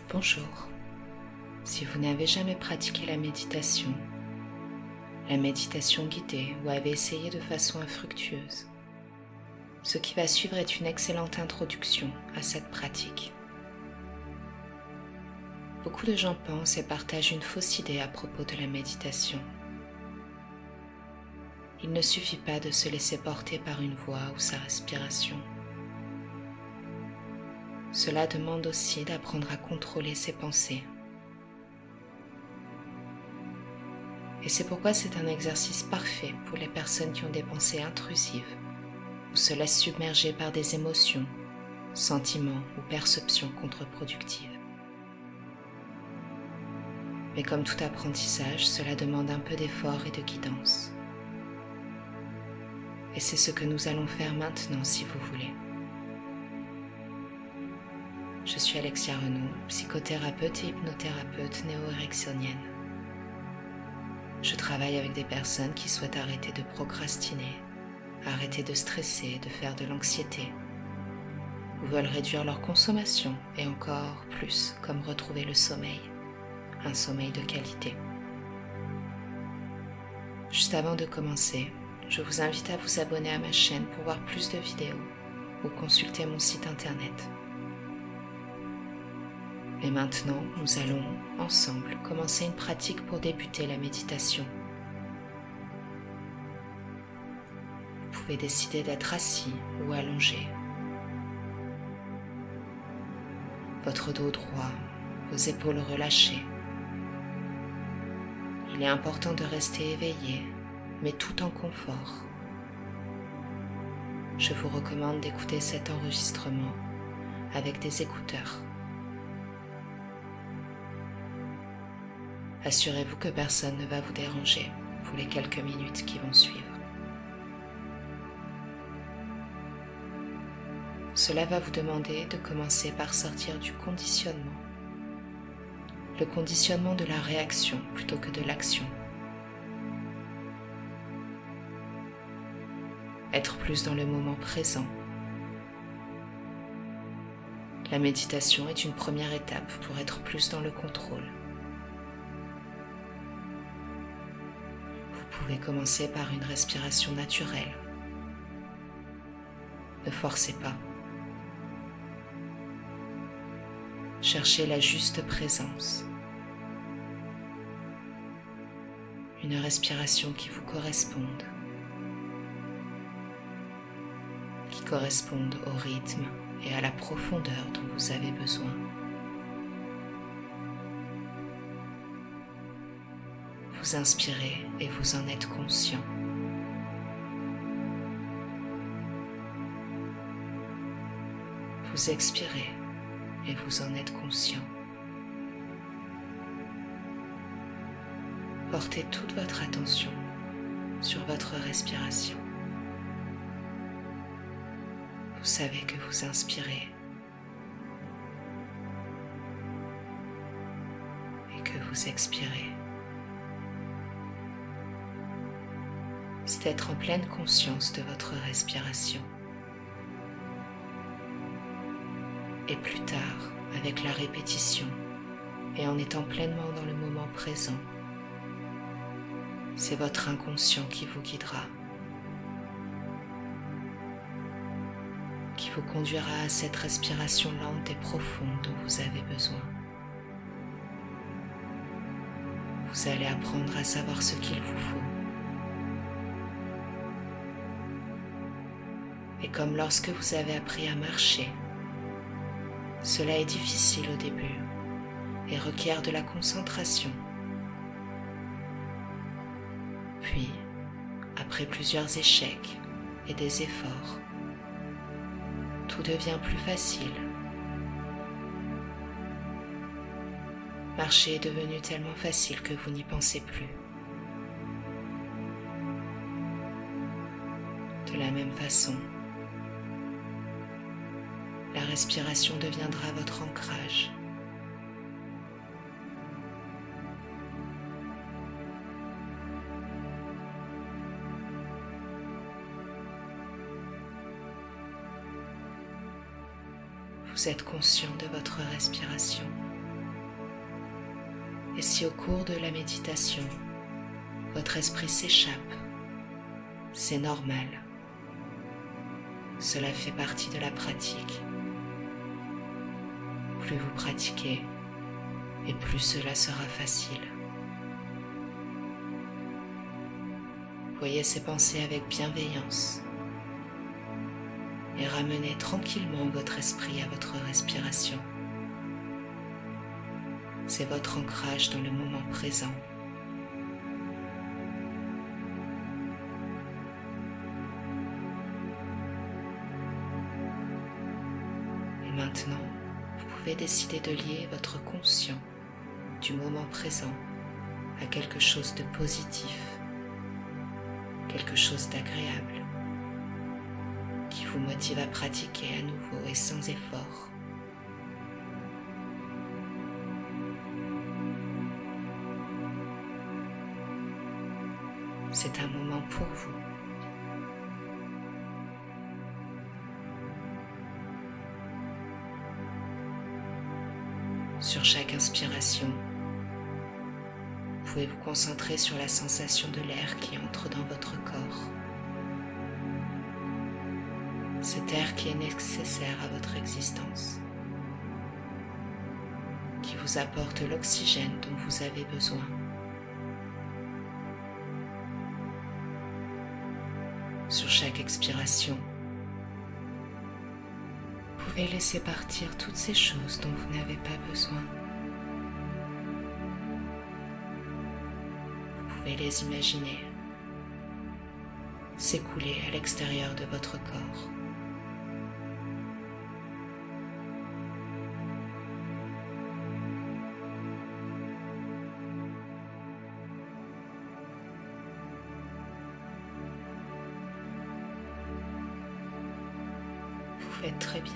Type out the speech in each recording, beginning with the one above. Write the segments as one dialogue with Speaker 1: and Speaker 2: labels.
Speaker 1: Bonjour. Si vous n'avez jamais pratiqué la méditation guidée ou avez essayé de façon infructueuse, ce qui va suivre est une excellente introduction à cette pratique. Beaucoup de gens pensent et partagent une fausse idée à propos de la méditation. Il ne suffit pas de se laisser porter par une voix ou sa respiration. Cela demande aussi d'apprendre à contrôler ses pensées. Et c'est pourquoi c'est un exercice parfait pour les personnes qui ont des pensées intrusives ou se laissent submerger par des émotions, sentiments ou perceptions contre-productives. Mais comme tout apprentissage, cela demande un peu d'effort et de guidance. Et c'est ce que nous allons faire maintenant si vous voulez. Je suis Alexia Renaud, psychothérapeute et hypnothérapeute néo-érectionienne. Je travaille avec des personnes qui souhaitent arrêter de procrastiner, arrêter de stresser, de faire de l'anxiété, ou veulent réduire leur consommation et encore plus, comme retrouver le sommeil, un sommeil de qualité. Juste avant de commencer, je vous invite à vous abonner à ma chaîne pour voir plus de vidéos ou consulter mon site internet. Et maintenant, nous allons, ensemble, commencer une pratique pour débuter la méditation. Vous pouvez décider d'être assis ou allongé. Votre dos droit, vos épaules relâchées. Il est important de rester éveillé, mais tout en confort. Je vous recommande d'écouter cet enregistrement avec des écouteurs. Assurez-vous que personne ne va vous déranger pour les quelques minutes qui vont suivre. Cela va vous demander de commencer par sortir du conditionnement. Le conditionnement de la réaction plutôt que de l'action. Être plus dans le moment présent. La méditation est une première étape pour être plus dans le contrôle. Vous pouvez commencer par une respiration naturelle. Ne forcez pas. Cherchez la juste présence. Une respiration qui vous corresponde. Qui corresponde au rythme et à la profondeur dont vous avez besoin. Vous inspirez et vous en êtes conscient. Vous expirez et vous en êtes conscient. Portez toute votre attention sur votre respiration. Vous savez que vous inspirez et que vous expirez. C'est être en pleine conscience de votre respiration. Et plus tard, avec la répétition et en étant pleinement dans le moment présent, c'est votre inconscient qui vous guidera, qui vous conduira à cette respiration lente et profonde dont vous avez besoin. Vous allez apprendre à savoir ce qu'il vous faut. Et comme lorsque vous avez appris à marcher, cela est difficile au début et requiert de la concentration. Puis, après plusieurs échecs et des efforts, tout devient plus facile. Marcher est devenu tellement facile que vous n'y pensez plus. De la même façon, la respiration deviendra votre ancrage. Vous êtes conscient de votre respiration. Et si au cours de la méditation, votre esprit s'échappe, c'est normal. Cela fait partie de la pratique. Plus vous pratiquez, et plus cela sera facile. Voyez ces pensées avec bienveillance et ramenez tranquillement votre esprit à votre respiration. C'est votre ancrage dans le moment présent. Et maintenant, vous pouvez décider de lier votre conscient du moment présent à quelque chose de positif, quelque chose d'agréable, qui vous motive à pratiquer à nouveau et sans effort. C'est un moment pour vous. Sur chaque inspiration, vous pouvez vous concentrer sur la sensation de l'air qui entre dans votre corps. Cet air qui est nécessaire à votre existence, qui vous apporte l'oxygène dont vous avez besoin. Sur chaque expiration, vous pouvez laisser partir toutes ces choses dont vous n'avez pas besoin. Vous pouvez les imaginer s'écouler à l'extérieur de votre corps. Vous faites très bien.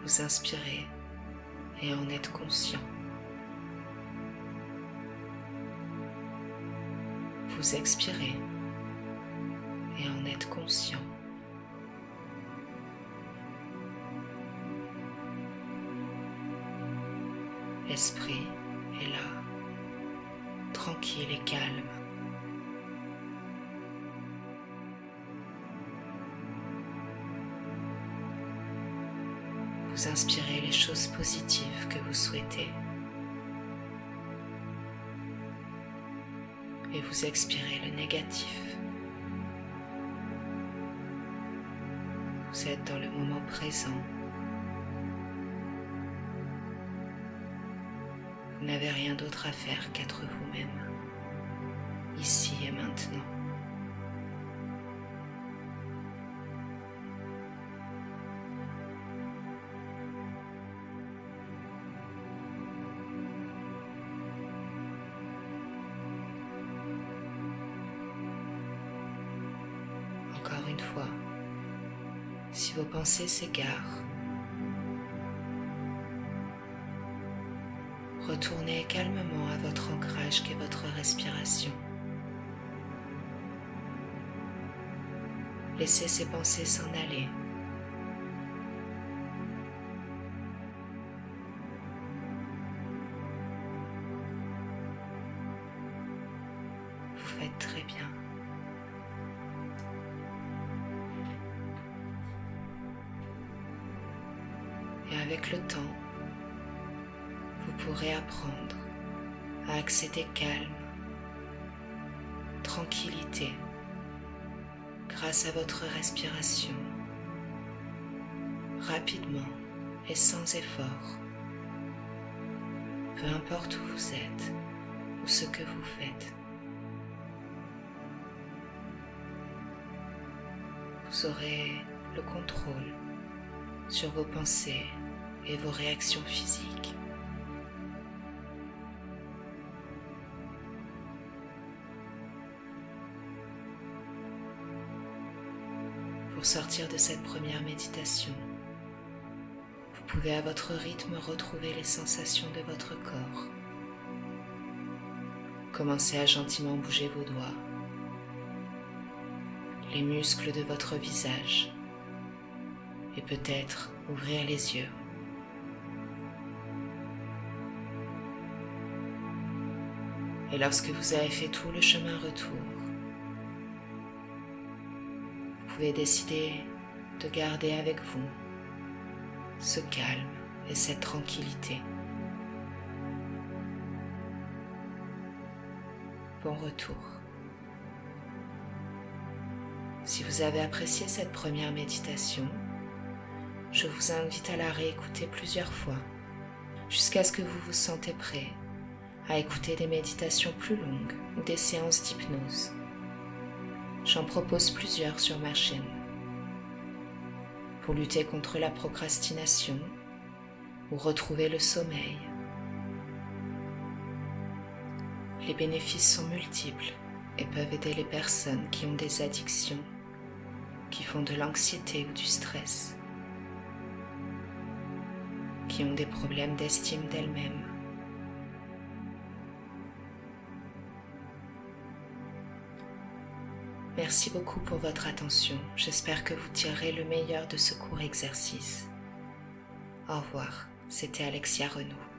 Speaker 1: Vous inspirez et en êtes conscient. Vous expirez et en êtes conscient. L'esprit est là, tranquille et calme. Vous inspirez les choses positives que vous souhaitez et vous expirez le négatif. Vous êtes dans le moment présent. Vous n'avez rien d'autre à faire qu'être vous-même, ici et maintenant. Encore une fois, si vos pensées s'égarent, retournez calmement à votre ancrage qu'est votre respiration. Laissez ces pensées s'en aller. Vous faites très bien. Et avec le temps, vous pourrez apprendre à accéder calme, tranquillité, grâce à votre respiration, rapidement et sans effort, peu importe où vous êtes ou ce que vous faites. Vous aurez le contrôle sur vos pensées et vos réactions physiques. Pour sortir de cette première méditation, vous pouvez à votre rythme retrouver les sensations de votre corps. Commencez à gentiment bouger vos doigts, les muscles de votre visage et peut-être ouvrir les yeux. Et lorsque vous avez fait tout le chemin retour, vous pouvez décider de garder avec vous ce calme et cette tranquillité. Bon retour. Si vous avez apprécié cette première méditation, je vous invite à la réécouter plusieurs fois jusqu'à ce que vous vous sentez prêt à écouter des méditations plus longues ou des séances d'hypnose. J'en propose plusieurs sur ma chaîne. Pour lutter contre la procrastination ou retrouver le sommeil. Les bénéfices sont multiples et peuvent aider les personnes qui ont des addictions, qui font de l'anxiété ou du stress, qui ont des problèmes d'estime d'elles-mêmes. Merci beaucoup pour votre attention. J'espère que vous tirerez le meilleur de ce court exercice. Au revoir, c'était Alexia Renaud.